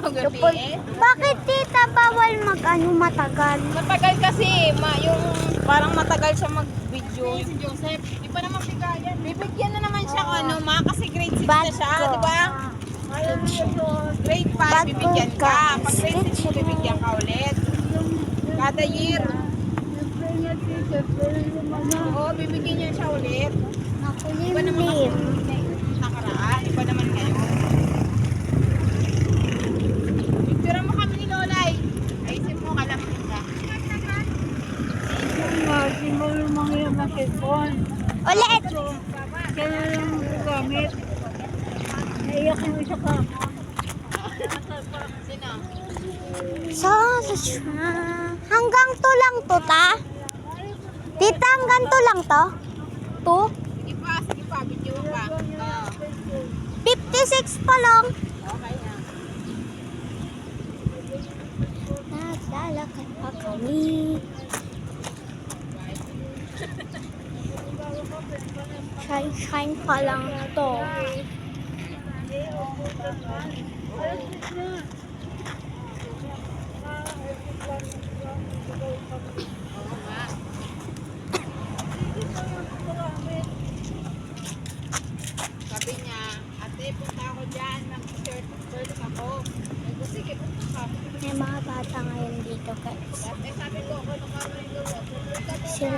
Gabi. Bakit tita bawal matagal? Matagal kasi, yung parang matagal siya mag-video. Si Joseph, di pa naman bigayan. Bibigyan na naman siya kasi grade 6 na siya, di ba? Grade 5, bibigyan ka. Pag grade 6 mo, bibigyan ka ulit. Kada year. Oo, bibigyan niya siya ulit. Iba naman kasi nakaraan, iba naman ngayon. Picture mo kami ni Lolay. Ayusin mo, kalamin ka. Hindi mo lumangyan ng cellphone. Ulit! Kaya lang gamit. Naiyak yung isa ka. Sino? So, hanggang to lang to, ta? Tita, hanggang to lang to? To? Sige pa, video pa. 56 pa lang. Okay na. Naglalakad pa kami. Shine pa lang to. Oo nga. Sabi niya, ate, punta ako dyan. Mag-shirt ako. Sige, punta ka. May mga bata ngayon dito, guys. Sabi ko, ano ka rin gawin? Sila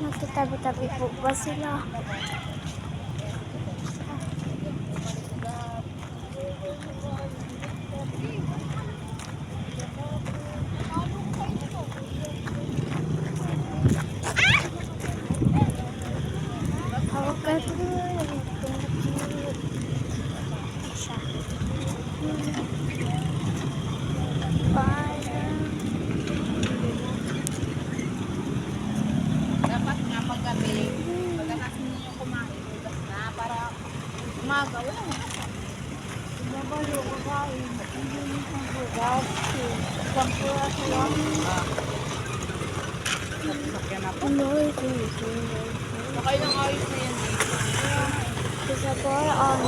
nagtatabi-tabi po ba sila? Dapat nga paggabi, pagkatapos ninyo kumain, ugas na para umaga. Wala na. Nabalo ko kain. Hindi mo siyang bugas. Sampura sila. Sakyan na po. Ano Sakay lang ayos na yan. Isa po on.